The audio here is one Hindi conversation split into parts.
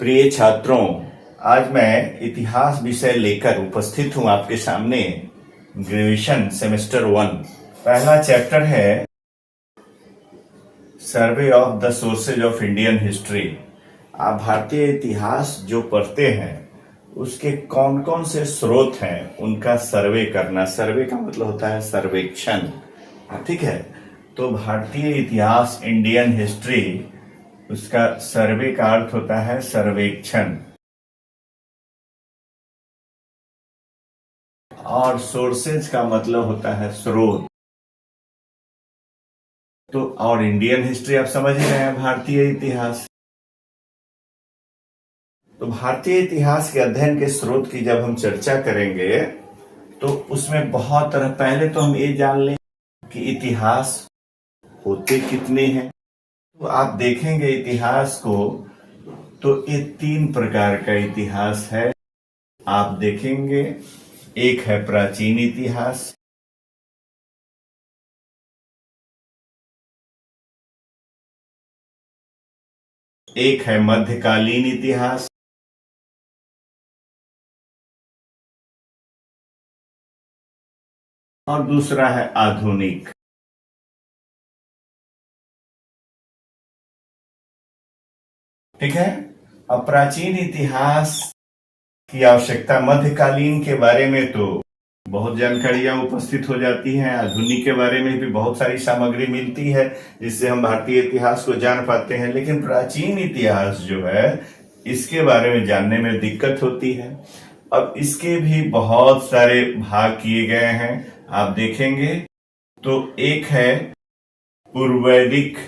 प्रिय छात्रों, आज मैं इतिहास विषय लेकर उपस्थित हूं आपके सामने। ग्रेजुएशन सेमेस्टर 1 पहला चैप्टर है survey of the sources of Indian history. आप भारतीय इतिहास जो पढ़ते हैं उसके कौन कौन से स्रोत हैं उनका सर्वे करना। सर्वे का मतलब होता है सर्वेक्षण, ठीक है। तो भारतीय इतिहास, इंडियन हिस्ट्री, उसका सर्वे का अर्थ होता है सर्वेक्षण। और सोर्सेज का मतलब होता है स्रोत। तो और इंडियन हिस्ट्री आप समझ ही रहे हैं, भारतीय इतिहास। तो भारतीय इतिहास के अध्ययन के स्रोत की जब हम चर्चा करेंगे तो उसमें बहुत तरह, पहले तो हम ये जान लें कि इतिहास होते कितने हैं। तो आप देखेंगे इतिहास को तो ये 3 प्रकार का इतिहास है। आप देखेंगे, एक है प्राचीन इतिहास, एक है मध्यकालीन इतिहास, और दूसरा है आधुनिक। ठीक है। अब प्राचीन इतिहास की आवश्यकता, मध्यकालीन के बारे में तो बहुत जानकारियां उपस्थित हो जाती हैं, आधुनिक के बारे में भी बहुत सारी सामग्री मिलती है जिससे हम भारतीय इतिहास को जान पाते हैं। लेकिन प्राचीन इतिहास जो है इसके बारे में जानने में दिक्कत होती है। अब इसके भी बहुत सारे भाग किए गए हैं, आप देखेंगे तो एक है पूर्व वैदिक,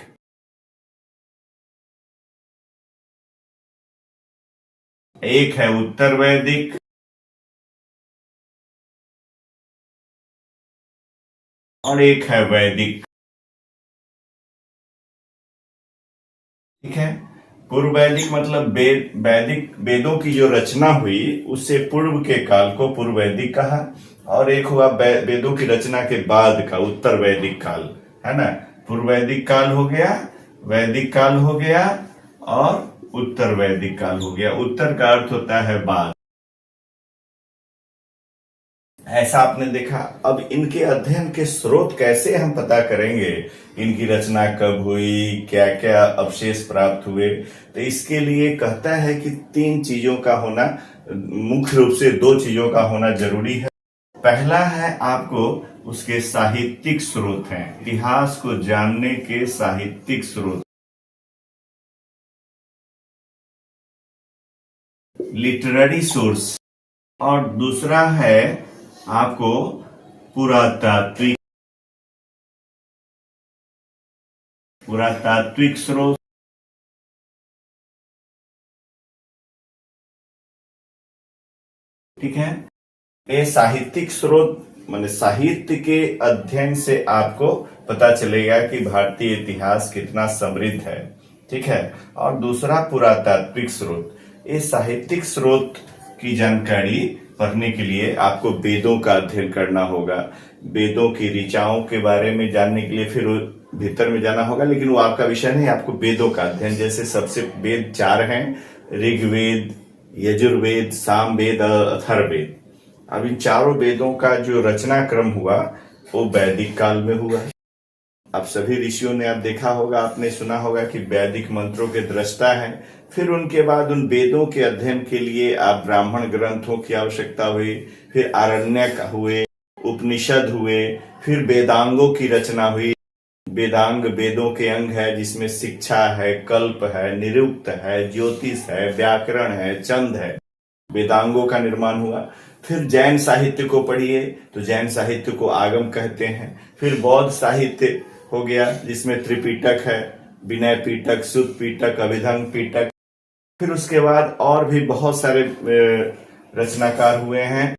एक है उत्तर वैदिक, और एक है वैदिक। ठीक है। पूर्व वैदिक मतलब वैदिक वेदों की जो रचना हुई उससे पूर्व के काल को पूर्व वैदिक कहा, और एक हुआ वेदों की रचना के बाद का उत्तर वैदिक काल, है ना। पूर्व वैदिक काल हो गया, वैदिक काल हो गया, और उत्तर वैदिक काल हो गया। उत्तर का अर्थ होता है बाद। ऐसा आपने देखा। अब इनके अध्ययन के स्रोत कैसे हम पता करेंगे, इनकी रचना कब हुई, क्या क्या अवशेष प्राप्त हुए। तो इसके लिए कहता है कि 3 चीजों का होना, मुख्य रूप से 2 चीजों का होना जरूरी है। पहला है आपको उसके साहित्यिक स्रोत हैं, इतिहास को जानने के साहित्यिक स्रोत, लिटरेरी सोर्स। और दूसरा है आपको पुरातात्विक स्रोत। ठीक है। ये साहित्यिक स्रोत माने साहित्य के अध्ययन से आपको पता चलेगा कि भारतीय इतिहास कितना समृद्ध है। ठीक है। और दूसरा पुरातात्विक स्रोत। ये साहित्यिक स्रोत की जानकारी पढ़ने के लिए आपको वेदों का अध्ययन करना होगा। वेदों की ऋचाओं के बारे में जानने के लिए फिर भीतर में जाना होगा, लेकिन वो आपका विषय नहीं। आपको वेदों का अध्ययन, जैसे सबसे वेद 4 हैं, ऋग्वेद, यजुर्वेद, सामवेद और अथर्ववेद। अब इन चारों वेदों का जो रचना क्रम हुआ वो वैदिक काल में हुआ। अब सभी ऋषियों ने आप देखा होगा, आपने सुना होगा कि वैदिक मंत्रों के दृष्टा हैं। फिर उनके बाद उन वेदों के अध्ययन के लिए आप ब्राह्मण ग्रंथों की आवश्यकता हुई, फिर आरण्यक हुए, उपनिषद हुए, फिर वेदांगों की रचना हुई। वेदांग वेदों के अंग है जिसमें शिक्षा है, कल्प है, निरुक्त है, ज्योतिष है, व्याकरण है, छंद है। वेदांगों का निर्माण हुआ। फिर जैन साहित्य को पढ़िए तो जैन साहित्य को आगम कहते हैं। फिर बौद्ध साहित्य हो गया जिसमें त्रिपिटक है, विनय पिटक, सुत्त पिटक, अभिधर्म पिटक। फिर उसके बाद और भी बहुत सारे रचनाकार हुए हैं,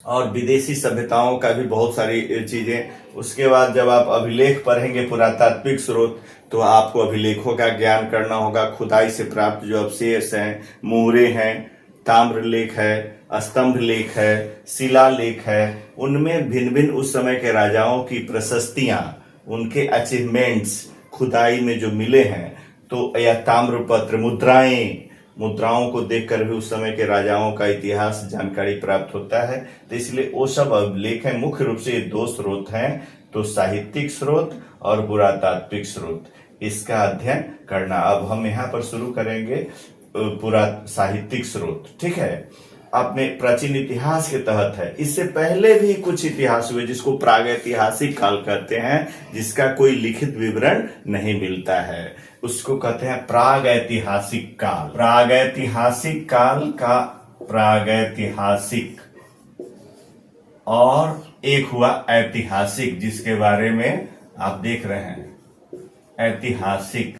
और विदेशी सभ्यताओं का भी बहुत सारी चीजें। उसके बाद जब आप अभिलेख पढ़ेंगे, पुरातात्विक स्रोत, तो आपको अभिलेखों का ज्ञान करना होगा। खुदाई से प्राप्त जो अवशेष हैं, मोहरे हैं, ताम्रलेख है, स्तंभ लेख है, शिला लेख है, उनमें भिन्न भिन्न उस समय के राजाओं की प्रशस्तियां, उनके अचीवमेंट्स खुदाई में जो मिले हैं, तो या ताम्रपत्र, मुद्राएं, मुद्राओं को देखकर भी उस समय के राजाओं का इतिहास जानकारी प्राप्त होता है। तो इसलिए वो सब अभिलेख है। मुख्य रूप से ये दो स्रोत हैं, तो साहित्यिक स्रोत और पुरातात्विक स्रोत, इसका अध्ययन करना। अब हम यहाँ पर शुरू करेंगे पूरा साहित्यिक स्रोत। ठीक है, अपने प्राचीन इतिहास के तहत है। इससे पहले भी कुछ इतिहास हुए जिसको प्रागैतिहासिक काल कहते हैं, जिसका कोई लिखित विवरण नहीं मिलता है, उसको कहते हैं प्रागैतिहासिक काल। प्रागैतिहासिक काल का प्रागैतिहासिक, और एक हुआ ऐतिहासिक, जिसके बारे में आप देख रहे हैं, ऐतिहासिक।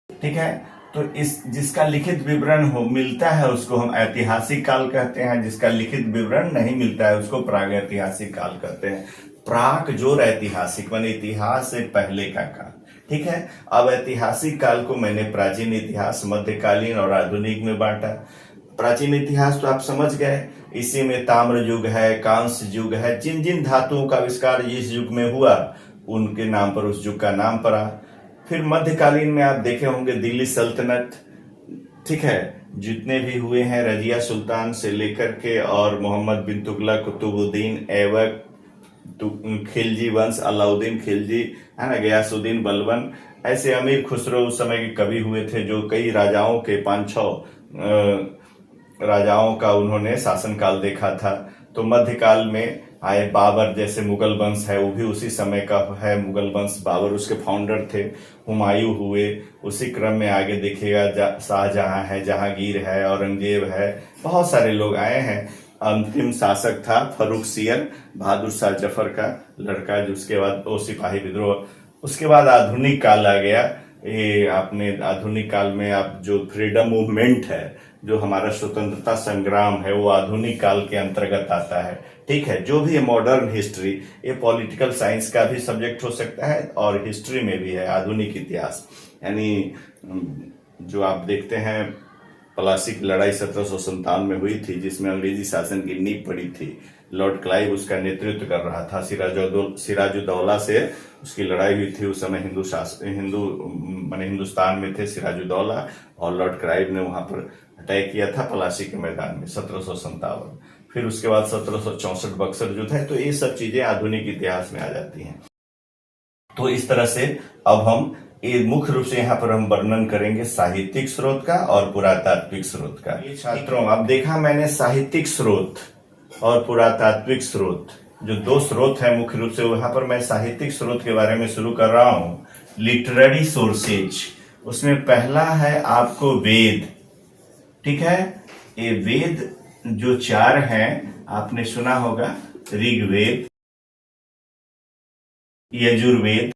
ठीक है, तो इस जिसका लिखित विवरण हो मिलता है उसको हम ऐतिहासिक काल कहते हैं, जिसका लिखित विवरण नहीं मिलता है उसको प्रागैतिहासिक काल कहते हैं। प्राक जोर ऐतिहासिक माने इतिहास से पहले का काल। ठीक है, अब ऐतिहासिक काल को मैंने प्राचीन इतिहास, मध्यकालीन और आधुनिक में बांटा। प्राचीन इतिहास तो आप समझ गए, इसी में ताम्र युग है, कांस्य युग है, जिन जिन धातुओं का आविष्कार जिस युग में हुआ उनके नाम पर उस युग का नाम पड़ा। फिर मध्यकालीन में आप देखे होंगे दिल्ली सल्तनत। ठीक है, जितने भी हुए हैं रजिया सुल्तान से लेकर के और मोहम्मद बिन तुगलक, कुतुबुद्दीन ऐबक, खिलजी वंश, अलाउद्दीन खिलजी, है ना, गयासुद्दीन बलबन, ऐसे अमीर खुसरो उस समय के कवि हुए थे जो कई राजाओं के 5-6 राजाओं का उन्होंने शासनकाल देखा था। तो मध्यकाल में आए बाबर जैसे मुगल वंश है, वो भी उसी समय का है। मुगल वंश, बाबर उसके फाउंडर थे। हुमायूं हुए, उसी क्रम में आगे देखिएगा शाहजहां है, जहांगीर है, औरंगजेब है, बहुत सारे लोग आए हैं। अंतिम शासक था फर्रुख सियर, बहादुर शाह जफर का लड़का, जिसके बाद वो सिपाही विद्रोह। उसके बाद आधुनिक काल आ गया। ये आपने आधुनिक काल में आप जो फ्रीडम मूवमेंट है, जो हमारा स्वतंत्रता संग्राम है, वो आधुनिक काल के अंतर्गत आता है। ठीक है, जो भी मॉडर्न हिस्ट्री, ये पॉलिटिकल साइंस का भी सब्जेक्ट हो सकता है और हिस्ट्री में भी है। आधुनिक इतिहास यानी जो आप देखते हैं, प्लासी की लड़ाई 1757 में हुई थी, जिसमें अंग्रेजी शासन की नींव पड़ी थी। लॉर्ड क्लाइव उसका नेतृत्व कर रहा था। सिराजुद्दौला से उसकी लड़ाई हुई थी। उस समय हिंदुस्तान में थे सिराजुद्दौला, और लॉर्ड क्लाइव ने वहां पर अटैक किया था प्लासी के मैदान में 1757। फिर उसके बाद 1764 बक्सर युद्ध है। तो ये सब चीजें आधुनिक इतिहास में आ जाती हैं। तो इस तरह से अब हम ये मुख्य रूप से यहाँ पर हम वर्णन करेंगे साहित्यिक स्रोत का और पुरातात्विक स्रोत का। छात्रों, अब देखा मैंने साहित्यिक स्रोत और पुरातात्विक स्रोत, जो दो स्रोत है मुख्य रूप से, वहां पर मैं साहित्यिक स्रोत के बारे में शुरू कर रहा हूं। लिटरेरी सोर्सेज, उसमें पहला है आपको वेद। ठीक है, ये वेद जो 4 हैं आपने सुना होगा, ऋग्वेद, यजुर्वेद,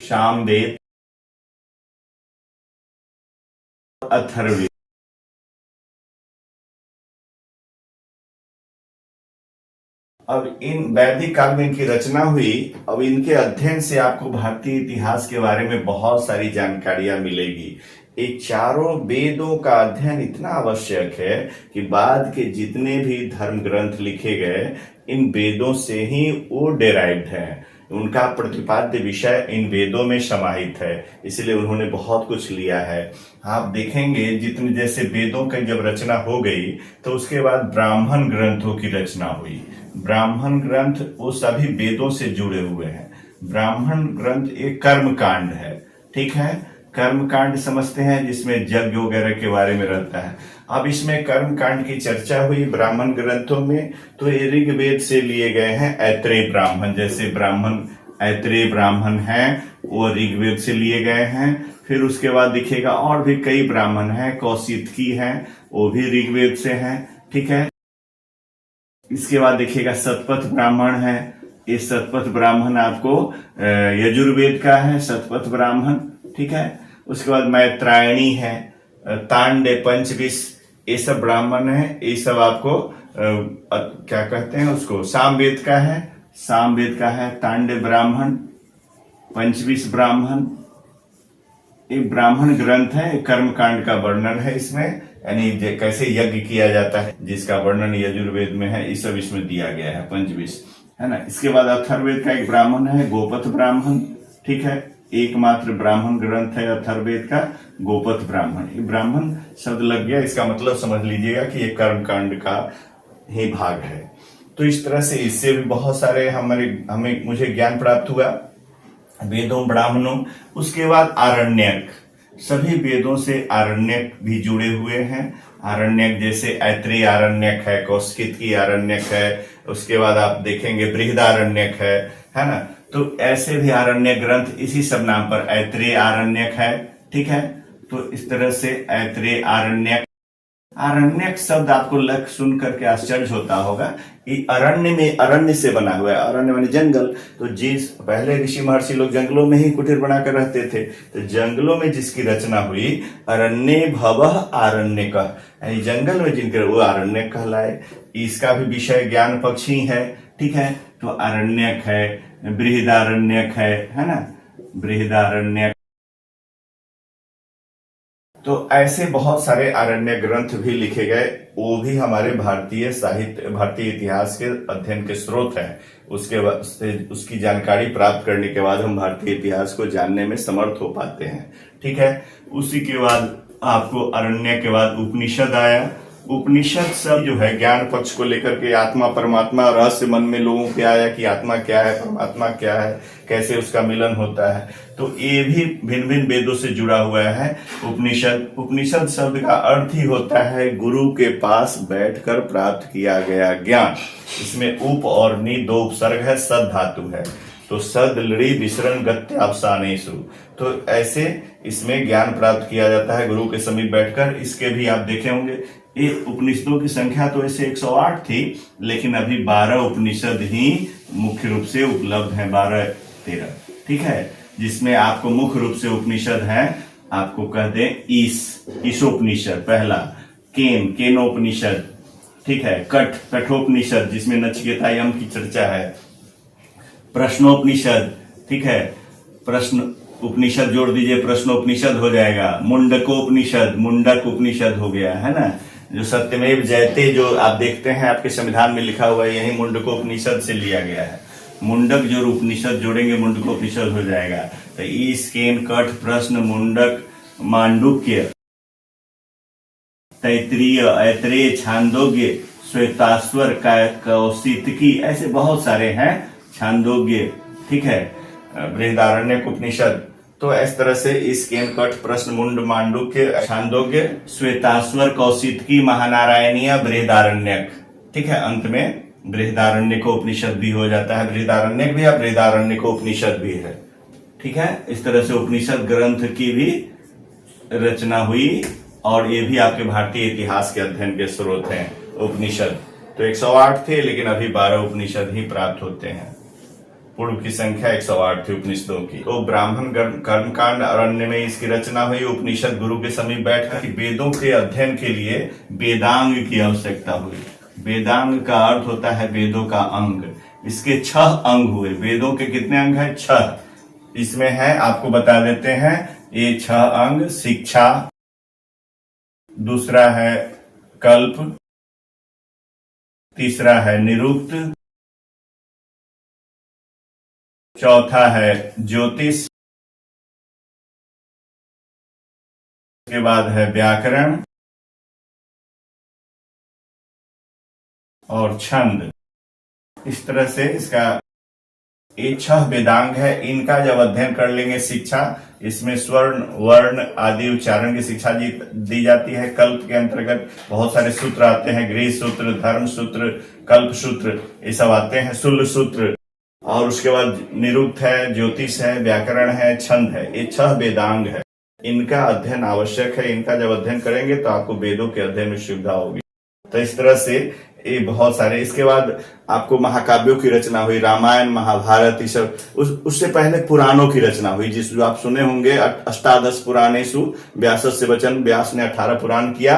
सामवेद, अथर्ववेद। अब इन वैदिक काल में इनकी रचना हुई। अब इनके अध्ययन से आपको भारतीय इतिहास के बारे में बहुत सारी जानकारियां मिलेगी। ये चारों वेदों का अध्ययन इतना आवश्यक है कि बाद के जितने भी धर्म ग्रंथ लिखे गए, इन वेदों से ही वो डेराइव्ड हैं। उनका प्रतिपाद्य विषय इन वेदों में समाहित है, इसलिए उन्होंने बहुत कुछ लिया है। आप देखेंगे जितने जैसे वेदों की जब रचना हो गई, तो उसके बाद ब्राह्मण ग्रंथों की रचना हुई। ब्राह्मण ग्रंथ वो सभी वेदों से जुड़े हुए हैं। ब्राह्मण ग्रंथ एक कर्म कांड है। ठीक है, कर्म कांड समझते हैं, जिसमें यज्ञ वगैरह के बारे में रहता है। अब इसमें कर्म कांड की चर्चा हुई ब्राह्मण ग्रंथों में, तो ये ऋग्वेद से लिए गए हैं। ऐत्रेय ब्राह्मण, जैसे ब्राह्मण ऐत्रेय ब्राह्मण हैं, वो ऋग्वेद से लिए गए हैं। फिर उसके बाद दिखेगा और भी कई ब्राह्मण हैं, कौशितकी हैं, वो भी ऋग्वेद से हैं। ठीक है, इसके बाद देखिएगा शतपथ ब्राह्मण है। ये शतपथ ब्राह्मण आपको यजुर्वेद का है, शतपथ ब्राह्मण। ठीक है, उसके बाद मैत्रायणी है, तांडे, पंचविश, ये सब ब्राह्मण है। ये सब आपको क्या कहते हैं उसको, सामवेद का है। सामवेद का है तांडे ब्राह्मण, पंचविश ब्राह्मण। एक ब्राह्मण ग्रंथ है, कर्मकांड का वर्णन है इसमें, यानी कैसे यज्ञ किया जाता है, जिसका वर्णन यजुर्वेद में है। ये सब इसमें दिया गया है, पंचविश, है ना। इसके बाद अथर्ववेद का एक ब्राह्मण है, गोपथ ब्राह्मण। ठीक है, एकमात्र ब्राह्मण ग्रंथ है अथर्ववेद का गोपथ ब्राह्मण। ये ब्राह्मण शब्द लग गया, इसका मतलब समझ लीजिएगा कि ये कर्मकांड का ही भाग है। तो इस तरह से इससे भी बहुत सारे मुझे ज्ञान प्राप्त हुआ, वेदों ब्राह्मणों। उसके बाद आरण्यक, सभी वेदों से आरण्यक भी जुड़े हुए हैं। आरण्यक जैसे ऐत्रेय आरण्यक है, कौशिकी आरण्यक है, उसके बाद आप देखेंगे बृहदारण्यक है ना। तो ऐसे भी आरण्यक ग्रंथ इसी सब नाम पर ऐत्रेय आरण्यक है, ठीक है। तो इस तरह से ऐत्रेय आरण्यक, आरण्यक शब्द आपको लग सुन करके आश्चर्य होता होगा। अरण्य में अरण्य से बना हुआ है, अरण्य माने जंगल। तो जिस पहले ऋषि महर्षि लोग जंगलों में ही कुटीर बनाकर रहते थे, तो जंगलों में जिसकी रचना हुई अरण्य भवः आरण्यकः, यानी जंगल में जिनके वो आरण्य कहलाए। इसका भी विषय ज्ञान पक्ष ही है, ठीक है। तो आरण्यक है, बृहदारण्यक है ना, बृहदारण्यक। तो ऐसे बहुत सारे आरण्य ग्रंथ भी लिखे गए, वो भी हमारे भारतीय साहित्य, भारतीय इतिहास के अध्ययन के स्रोत हैं। उसकी जानकारी प्राप्त करने के बाद हम भारतीय इतिहास को जानने में समर्थ हो पाते हैं, ठीक है। उसी के बाद आपको अरण्य के बाद उपनिषद आया। उपनिषद सब जो है ज्ञान पक्ष को लेकर के आत्मा परमात्मा रहस्य मन में लोगों के आया कि आत्मा क्या है, परमात्मा क्या है, कैसे उसका मिलन होता है। तो ये भी भिन्न भिन्न वेदों से जुड़ा हुआ है उपनिषद। उपनिषद शब्द का अर्थ ही होता है गुरु के पास बैठकर प्राप्त किया गया ज्ञान। इसमें उप और नि दो उपसर्ग है, सद धातु है। तो सद लड़ी विसरण गत्य अवसानेषु, तो ऐसे इसमें ज्ञान प्राप्त किया जाता है गुरु के समीप बैठकर। इसके भी आप देखे होंगे, ये उपनिषदों की संख्या तो ऐसे 108 थी, लेकिन अभी 12 उपनिषद ही मुख्य रूप से उपलब्ध हैं, 12-13, ठीक है। जिसमें आपको मुख्य रूप से उपनिषद है, आपको कह दें ईशोपनिषद पहला, केनोपनिषद, ठीक है, कठोपनिषद जिसमें नचिकेता यम की चर्चा है, प्रश्नोपनिषद, ठीक है, प्रश्न उपनिषद जोड़ दीजिए प्रश्नोपनिषद हो जाएगा। मुंडकोपनिषद, मुंडक उपनिषद हो गया है ना। जो सत्यमेव जयते जो आप देखते हैं आपके संविधान में लिखा हुआ है, यही मुंडकोपनिषद से लिया गया है। मुंडक जो उपनिषद जोड़ेंगे मुंडकोपनिषद हो जाएगा। तो ईश, केन, कठ, प्रश्न, मुंडक, मांडुक्य, तैत्तिरीय, ऐत्रेय, छांदोग्य, श्वेताश्वर, कौशिकी, ऐसे बहुत सारे हैं, छांदोग्य, ठीक है, बृहदारण्यक उपनिषद। तो इस तरह से इस केन, कठ, प्रश्न, मुंड, मांडुक्य, छांदोग्य, श्वेताश्वर, कौशिकी, महानारायणीय, बृहदारण्यक, ठीक है। अंत में बृहदारण्यक उपनिषद भी हो जाता है, बृहदारण्यक भी है, बृहदारण्यक उपनिषद भी है, ठीक है। इस तरह से उपनिषद ग्रंथ की भी रचना हुई, और ये भी आपके भारतीय इतिहास के अध्ययन के स्रोत हैं उपनिषद। तो 108 थे, लेकिन अभी 12 उपनिषद ही प्राप्त होते हैं। पूर्व की संख्या 108 थी उपनिषदों की। तो ब्राह्मण कर्मकांड अरण्य में इसकी रचना हुई। उपनिषद गुरु के समीप बैठकर वेदों के अध्ययन के लिए वेदांग की आवश्यकता हुई। वेदांग का अर्थ होता है वेदों का अंग। इसके 6 अंग हुए। वेदों के कितने अंग हैं? 6। इसमें है, आपको बता देते हैं, ये 6 अंग: शिक्षा, दूसरा है कल्प, तीसरा है निरुक्त, चौथा है ज्योतिष, के बाद है व्याकरण और छंद। इस तरह से इसका ये 6 वेदांग है। इनका जब अध्ययन कर लेंगे, शिक्षा, इसमें स्वर्ण, वर्ण आदि उच्चारण की शिक्षा दी जाती है। कल्प के अंतर्गत बहुत सारे सूत्र आते हैं, गृह सूत्र, धर्म सूत्र, कल्प सूत्र, ये सब आते हैं, शूल सूत्र। और उसके बाद निरुक्त है, ज्योतिष है, व्याकरण है, छंद है। ये 6 वेदांग है। इनका अध्ययन आवश्यक है। इनका जब अध्ययन करेंगे तो आपको वेदों के अध्ययन में सुविधा होगी। तो इस तरह से ये बहुत सारे। इसके बाद आपको महाकाव्यों की रचना हुई, रामायण, महाभारत, ये सब। उससे पहले पुराणों की रचना हुई, जिस जो आप सुने होंगे, अष्टादश पुराणेषु व्यासस्य वचन। व्यास ने 18 पुराण किया।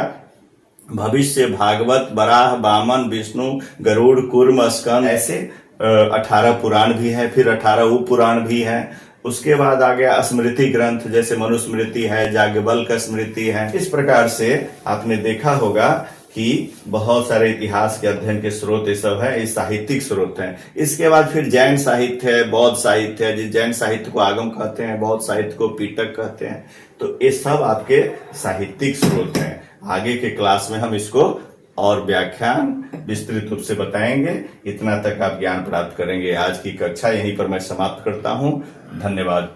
भविष्य, भागवत, वराह, वामन, विष्णु, गरुड़, कूर्म, स्कंद, ऐसे 18 पुराण भी है। फिर 18 उपपुराण भी है। उसके बाद आ गया स्मृति ग्रंथ, जैसे मनुस्मृति है, याज्ञवल्क्य स्मृति है। इस प्रकार से आपने देखा होगा कि बहुत सारे इतिहास के अध्ययन के स्रोत ये सब है, ये साहित्यिक स्रोत हैं। इसके बाद फिर जैन साहित्य है, बौद्ध साहित्य है, जिस जैन साहित्य को आगम कहते हैं, बौद्ध साहित्य को पीटक कहते हैं। तो ये सब आपके साहित्यिक स्रोत हैं। आगे के क्लास में हम इसको और व्याख्यान विस्तृत रूप से बताएंगे। इतना तक आप ज्ञान प्राप्त करेंगे। आज की कक्षा यहीं पर मैं समाप्त करता हूं। धन्यवाद।